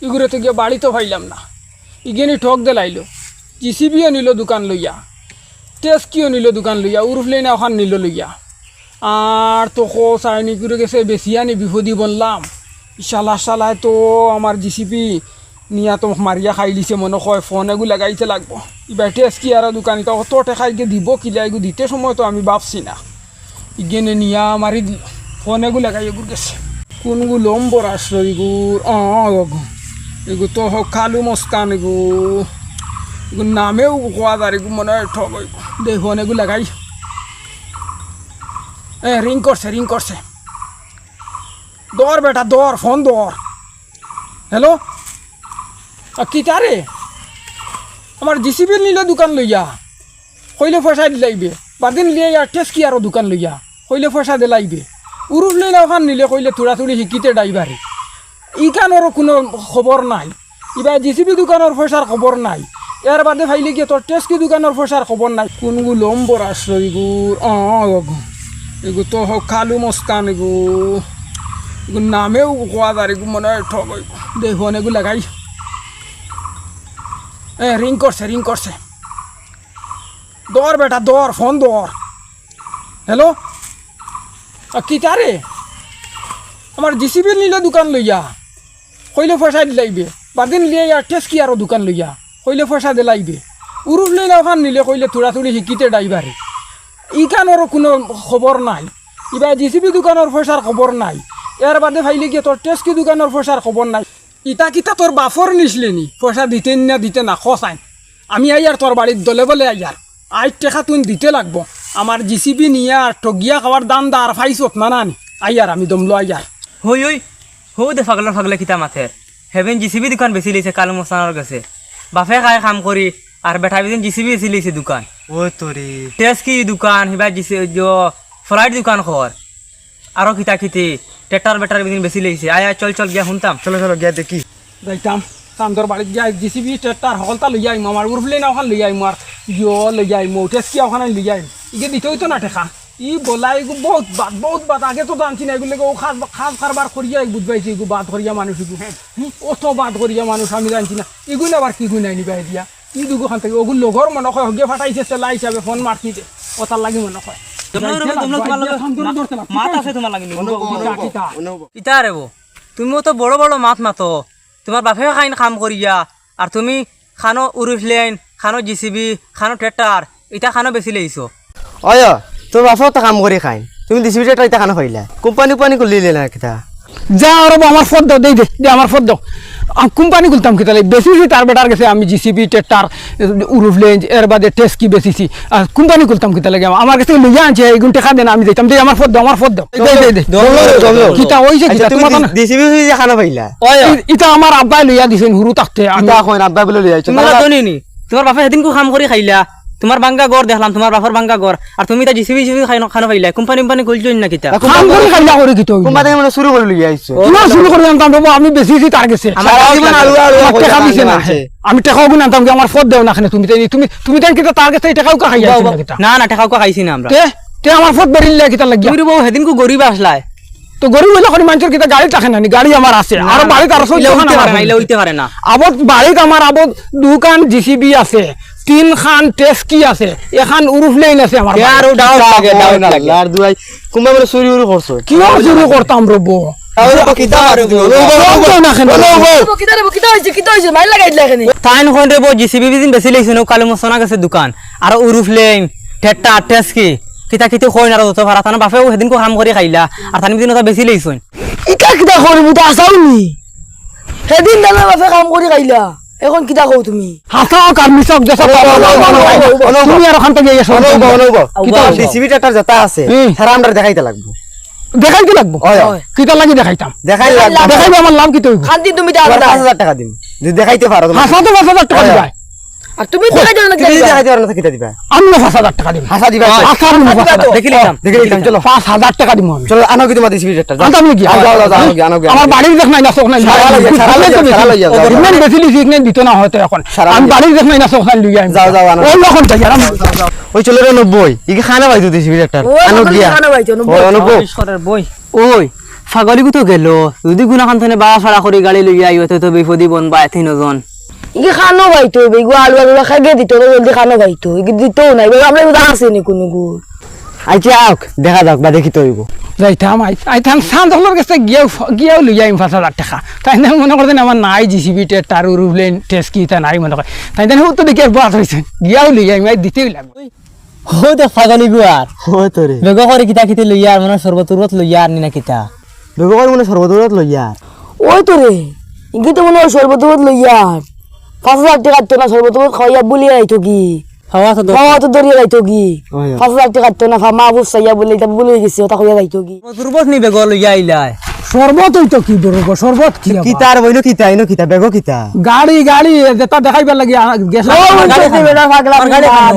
ইগুলো তো গিয়ে বাড়ি তো পাইলাম না, ইগেনি ঠক দিলাইল, জিসিবিও নিল দোকান লইয়া, টেস্কিও নিল দোকান লইয়া, উরুফলেন ওখান নিল লইয়া, আর তো চাইনি করে গেছে বেশিয়ানি বিপদি বললাম। শালায় তো আমার জিসিপি নিয়া তো মারিয়া খাই দিছে মনে হয়, ফোন এগু লাগাইতে লাগবো। এবার টেস্কি আর দোকানিটা অত টেকাই গিয়ে দিব কিলা এগু দিতে সময় তো আমি ভাবছি না, ইগেনে নিয়া মারি দিল, ফোন এগু লাগাই এগুর গেছে। কোনগু লম্বর আসলো এগুর, এগু তো হোক খালু মস্কান এগুর নামেও কোয়া যার এগু মনে হয় ঠক দেখ ফোন এগু লাগাই। রিং করছে, দর বেটা দর, ফোন দর। হ্যালো, কিতা রে? আমার জিসিবির নিলে দোকান লইয়া, কইলে পয়সা দিলাইবে, বাদিন লিয়ে আর টেস্কি আরও দোকান লইয়া, কইলে পয়সা দিলাইবে, উরুফ লইলে ওখান নিলে কইলে থোড়াথুড়ি শিকিতে ড্রাইভারে, ইকানোরও কোনো খবর নাই। এবার জিসিবি দোকানের পয়সার খবর নাই, এর বাদে ভাইলে গিয়ে তোর টেস্কি দোকানের পয়সার খবর নাই। কোনগু লম্বর আসলো এগুর, এগু তো হোক খালু মস্কান এগুর নামেও কোয়া যার এগু মনে হয় ঠক দেখ ফোন এগু লাগাই। রিং করছে, দর বেটা দর, ফোন দর। হ্যালো, কিতা রে? আমার জিসিবির নিলে দোকান লইয়া, কইলে পয়সা দিলাইবে, বাদিন লিয়ে আর টেস্কি আরও দোকান লইয়া, কইলে পয়সা দিলাইবে, উরুফ লইলে ওখান নিলে কইলে থোড়াথুড়ি শিকিতে ড্রাইভারে, ইকানোরও কোনো খবর নাই। এবার জিসিবি দোকানের পয়সার খবর নাই, এর বাদে ভাইলে গিয়ে তোর টেস্কি দোকানের পয়সার খবর নাই। ইটা কিতা তোর বাফর নিসলেনি পয়সা দিতে না দিতে না খসাইন, আমি আইয়ার তোর বাড়ির দলে বলে আইয়ার আজ টেকা তুই দিতে লাগবো। আমার জিসিবি নিয়ে আর ঠগিয়া খাওয়ার দাম দা আর ফাইছত না নানি আইয়ার আমি দমলো আইয়ার। হই হো দে ফাগলে কিতা মাথের হেভেন জিসিবি দোকান বেশি লইছে কালু মস্তানোর কাছে, বাপে খায় কাম করি আর বেটা বেদিন জিসিবি বেশি লইছে দোকান। ও তোরে টেস্কি দোকান হিবা ফ্লাইট দোকান খর আরো কিতা কিতি ট্রেক্টর বেটার বেদিন বেশি লইছে। আয় চল গিয়া শুনতাম। চলো গিয়া দেখি। যাইতাম তোর বাড়িতে যাই জিসিবি ট্রেক্টর সকলটা লই আইম, আমার উরফলে না ওখান লই আইম, আর লই আইম, টেস্কি ওখানে লই আইম, ইগে দিতে হইতো না টেকা। ই বলা এগু বহুত বাদ আগে তো জানছি না এগুলো খাস কারবার করিয়া বুঝ পাইছি এগু বাদ করিয়া মানুষ এগু অত বাদ করিয়া মানুষ আমি জানছি না এগুলো আবার কি গুণ নিবাই দিয়া ই দুগু খান থেকে ওগুলো লগর মনে হয় হগে ফাটাইছে চেলা হিসাবে ফোন মারছি যে ওটার লাগি মনে হয় ইতা রে তুমিও তো বড় বড় মাত মাতো, তোমার বাপেও খাইন কাম করিয়া আর তুমি খানো উরুফলেন খানো জিসিবি খানো ট্রেক্টর ইটা খানো বেশি লইছো। অয় তোর বাপও তো কাম করে খাই, তুমি জিসিবি ট্রেক্টর ইটা খানো খাইলা, কোম্পানি করলি না কিতা যা আর আমার ফোন দাও, দে আমার ফোন দাও, কোম্পানি খুলতাম কি তাহলে বেশিছি তার বেটার গেছে আমি জিসিবি ট্রেক্টর উরুফলেন এর বাদে টেস্কি বেশিছি আর কোম্পানি খুলতাম কি তাহলে আমার কাছে লইয়া আনছে এইগুলো টাকা দেন আমি দিতাম, দে আমার ফোন দাও কিতা হইছে কিতা তোমার জিসিবি খানো খাইলা ইটা আমার আব্বাই লইয়া দিছেন হুরু থাকতে আমি এখন আব্বা বলে লইয়া জানি তোমার বাপে সেদিন কাম করে খাইলা, তোমার বাঙ্গা গড় দেখলাম তোমার বাপর বাঙ্গা গড় আর তুমি তা জিসিবি খানো পাইলা কোম্পানি খুলছই না কিতা কাম করে খাইলা করে কি তো কোম্পানি মানে শুরু করে লইয়া আইছো কিনা শুরু করে আনতাম বাবু আমি বেশিছি তার গেছে টাকা দিছে না আমি টাকাও গুণ আনতাম আমার ফোন দেও না তুমি তুমি তাই কিতা তার কাছে টাকাও কা খাইয়া না টাকাও কা খাইছি না আমরা তে আমার ফোন বেরিলে কিতা লাগিয়া তুমি বউ সেদিন কো গরিব আসলাই তো গরিব হইলে করে মানুষের কিতা গাড়ি টাকা নানি গাড়ি আমার আছে আর বাড়িতে আর হইতে পারে না আবত বাড়িতে আমার আবত দোকান জিসিবি আছে, 3 খান টেস্কি আছে, এখান উরুফলেন আছে আমার আর ডাউন লাগে আর দুই কোম্পানি মানে চুরি করছো কি শুরু করতাম রব জিসিবি বেশি লাগছে কালু মসনা গেছে দোকান আর উরুফলেন ট্রেক্টর টেস্কি কিতা কিতা কই না তো ভাড়া তানা বাপেও সেদিন কাম করে খাইলা আর তানি দিন বেশি লইছন ইটা কিতা করিব তো আসাওনি সেদিন দানা বাপে কাম করে খাইলা এখন কিতা কও তুমি হাসাও কার মিছক জেসা তুমি আর ওখান থেকে এসো কিতা জিসিবি ট্রেক্টর যেটা আছে সারা আমরা দেখাইতে লাগবো কিতা লাগি দেখাইতাম দেখাইবে আমার লাভ কি তো খান্তি তুমি 5000 টাকা দিন যদি দেখাইতে পারো হাসা তো 5000 টাকা দিবা আর তুমি দেখাইতে না তুমি দেখাইতে পারো না কিতা দিবা আমি 5000 টাকা দিবা হাসা দিবা দেখি নিতাম চলো 5000 টাকা দিব আমি চলো আনো কি তোমার জিসিবি ট্রেক্টর আনতাম কি আনো আমার বাড়ির দেখ নাই না সোখ নাই বেশি লিখি নাই দিত না হয়তো এখন আমি বাড়ির দেখ নাই না সোখ নাই লইয়া যাও আনো ওই লখন যাই আর ওই চলো রে 90 ইকে খানা পাইতো জিসিবি ট্রেক্টর আনো গিয়া খানা পাইছো 90 বই ওই ছাগলীকো তো গেল যদি গুণাখান থানে বাড়া ফাড়া করে গাড়ি লইয়া আইও তো বিপদি বন বা তিনজন ইগে খানো গাইতো বেগু আলু আলু খাগে দিত তো জলদি খানো গাইতো ইগে দিতো না এবার আমরা বুঝা আছে নি কোনো গুড় আইতে আওক দেখা যাক বা দেখি তো হইব যাইতাম আইতাম সান্দলের কাছে গিয়েও লইয়া আইম 5,000 টাকা তাই না মনে করতেন আমার নাই জিসিবি টেটার উরুফলেন টেস্ট কি তা নাই মনে করে তাই না তো দেখি আর বাস হয়েছে গিয়াও লইয়া আইম দিতেই লাগবে হো দেখ ছাগলী গুয়ার ও তোরে বেগ করে কিতা কিতে লইয়া আর মানে সর্বতুরত লইয়া আর নিনা কিতা বেগর মনে সর্বদূরত লইয়া ওই তো রে ইগে তো মনে হয় সর্বতবত লইয়া 5,000 টাকা তো না সর্বতবত খাইয়া বলি আইতো কি হাওয়া তো খাওয়া তো দরিয়া যাইতো কি ওই 5,000 টাকা তো না মা বুঝাইয়া বলি তা বলে গেছে ওটা খাইয়া যাইতো কি সর্বতুরত নি বেগ লইয়া আইলাই শরবত হইতো কি ধরব শরবত কি আবার? কিতার বইলো কিতা ইনো কিতা বেগ কিতা গাড়ি যেটা দেখাইবার লাগি গেছে গাড়ি বেটা পাগলা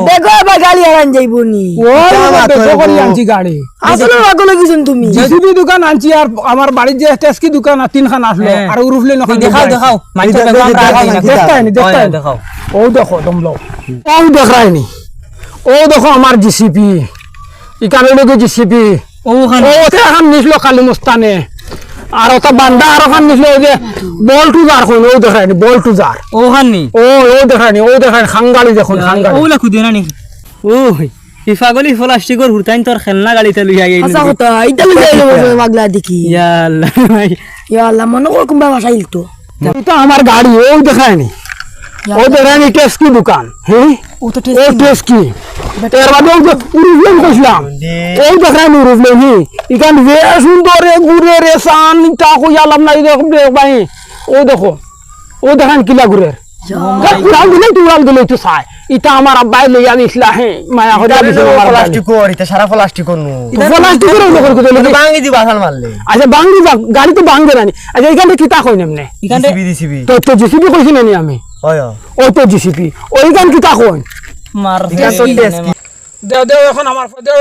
দেখো এবার গাড়ি হারান যাইবো নি আনছি গাড়ি আসলে পাগল গেছেন তুমি জেসিবি দোকান আনছি আর আমার বাড়ির যে টেস্কি দোকান আর তিনখান আসলো আর উরুফলে নখান দেখাও মাইতো বেগ আমরা আগে না দেখতাইনি দেখতাইনি দেখাও ও দেখো দমলো ও দেখায়নি ও দেখো আমার জিসিপি ইকানে লোকে জিসিপি ওখানে ও এখন নিছিল কালী মুস্তানে আর ওটা বান্দা আর ওখান নিছিল ওই যে বল টু জার কোন ও দেখায়নি বল টু জার ওখানে ও দেখায়নি খাঙ্গালি দেখুন খাঙ্গালি ওলা খুদে না নি ওই ই পাগলি প্লাস্টিকের হুরতাইন তোর খেলনা গাড়িতে লইয়া আইনি আচ্ছা কথা এটা লইয়া যাইবো পাগলা দেখি ইয়াল্লা ইয়া আল্লাহ মনে কর কোনবা বাসাইল তো এটা আমার গাড়ি ও দেখায়নি ও দেখায়নি টেস্কি দোকান হ্যাঁ ও তো ও টেস্কি এর বাদে ও উরুফলেন কইছিলাম ও দেখায়নি উরুফলেন ইকান যে সুন্দর রে ঘুরে রে সান তা কইলাম না দেখ ভাই ও দেখো ও দেখান কিলা ঘুরে উড়াল দিলে তো চাই ইটা আমার আব্বাই লইয়া দিছিলা হে মায়া হইয়া দিছিল আমার প্লাস্টিক কর এটা সারা প্লাস্টিক নু প্লাস্টিকের লোকের কথা ভাঙি দি বাসাল মারলে আচ্ছা বাঙ্গি যা গাড়ি তো বাঙ্গে না আচ্ছা এখানে কিতা কই নেমনে দিছিবি দিছিবি তো জিসিপি কইছি না আমি ওই ও তো জিসিপি ওইখান কিতা কই মার দেও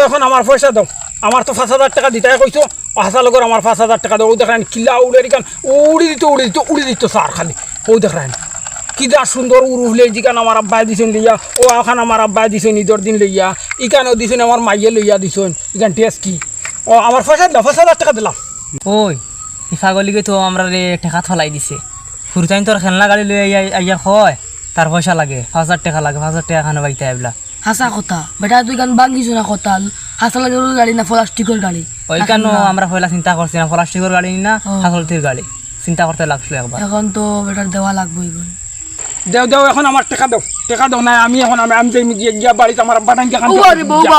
এখন আমার পয়সা দাও আমার তো 5,000 টাকা দিতে কইছো হাসা লগর আমার 5,000 টাকা দাও ও দেখেন কিলা উড়ে কান উড়ি দিত স্যার খালি ও দেখেন কিদা সুন্দর উরুফলে জিকান আমার আব্বাই দিছেন লইয়া ও এখন আমার আব্বাই দিছেন ঈদের দিন লইয়া ইকানও দিছেন আমার মাইয়ে লইয়া দিছেন ইকান টেস্ট কি ও আমার পয়সা দিলাম 5,000 টাকা দিলাম ওই ই পাগলিকে তো আমরা রে টাকা থলাই দিছে হুরতাইন তোর খেলনা গাড়ি লইয়া আইয়া হয় তার পয়সা লাগে 5,000 টাকা লাগে 5,000 টাকা খানো বাইতে আইবলা হাসা কথা বেটা তুই গান বাঙ্গিছ না কথা হাসা লাগে গাড়ি না প্লাস্টিকের গাড়ি ওইখানো আমরা পয়লা চিন্তা করছি না প্লাস্টিকের গাড়ি না হাসলতির গাড়ি চিন্তা করতে লাগছিল একবার এখন তো বেটার দেওয়া লাগবে এখন দেও এখন আমার টাকা দাও না আমি এখন আমি গিয়া বাড়িতে আমার আব্বা টাঙ্কি খান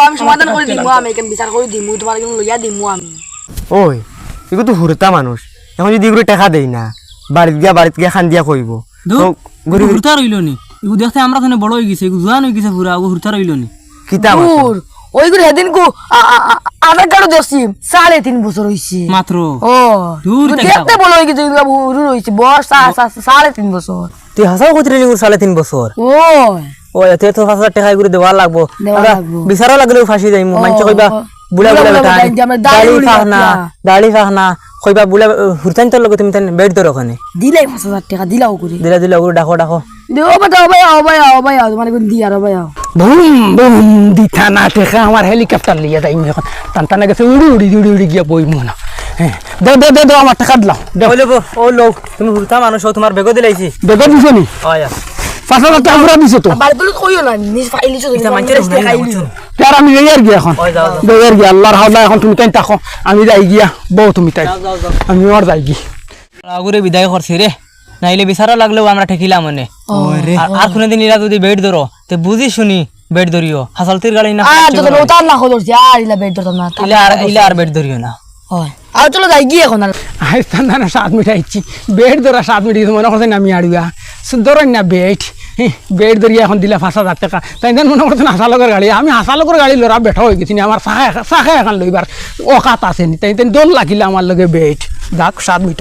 আমি সমাধান করে দিমু আমি কেন বিচার করে দিমু তোমার কেন লইয়া দিমু আমি ওই এগুলো তো হুরতা মানুষ এখন যদি এগুলো টাকা দেই না বাড়িতে গিয়া খান দিয়া কইব হুরতা রইল নি ইগু দেখতে আমরা খানে বড় হয়ে গেছে ইগু জোয়ান হয়ে গেছে পুরা ও হুরতা রইল নি কিতা ওই করে সেদিন কো আধার কার্ড দেখছি 3.5 বছর হইছে মাত্র ও দূর দেখতে বড় হয়ে গেছে উরু হইছে বয়স 3.5 বছর তুই হাসাও কইতে রইলি 3.5 বছর ও ও এতে তো 5,000 টাকা করে দেওয়া লাগবো দেওয়া আমরা লাগবো। বিচারা লাগলেও ফাঁসি যাইমু মানছে কইবা বুলা বুলা বেটা দাড়ি ফাহনা কইবা বুলা হুরতাইন তোর লগে তুমি তাই বেড ধর ওখানে দিলাই 5,000 টাকা দিলাও করে দিলা ওগুলো ডাকো দেও বেটা ও ভাই তোমার কোন দি আর ভাই বুম দিথা না টেকা আমার হেলিকপ্টার লিয়া যাই এখন টানটানা গেছে উড়ি গিয়া বইমু না হ্যাঁ দাও আমার টাকা দিলাম ওই লোক ও লোক তুমি হুরতা মানুষ ও তোমার বেগো দিলাইছি বেতন দিছো নি আয়া 5,000 টাকা পুরা দিছো তো বাড়ি বলে কইও না নিজ ফাইলিছো এটা মানছে তার আমি যাই গিয়া এখন যাই গিয়া আল্লাহর হাওলা এখন তুমি তাই তাকো আমি যাই গিয়া বউ তুমি তাই আমি আর যাই গি আগুরে বিদায় করছি রে নাইলে বিচারা লাগলেও আমরা ঠেকিলাম মনে আর কোনদিন ইরা যদি বেড ধরো তে বুঝি শুনি বেড ধরিও হাসালতির গাড়ি না আর যত ওতার না হলছি আর ইলা বেড ধরতাম না ইলা আর বেড ধরিও না হয় আর চলো যাই গিয়ে এখন আর আইস্তান না 7 মিনিট আইছি বেড ধরা 7 মিনিট মনে করছেন আমি আড়ুয়া ধরেন না বেড ধরিয়া এখন দিলে 5,000 টাকা তাই মনে করছেন হাসালকের গাড়ি আমি হাসালকের গাড়ি লড়া বেঠা হয়ে গেছি আমার চাহে এখন লইবার অকাত আছে নি তাই দোল লাগিলে আমার লগে বেড যাক 7 মিনিট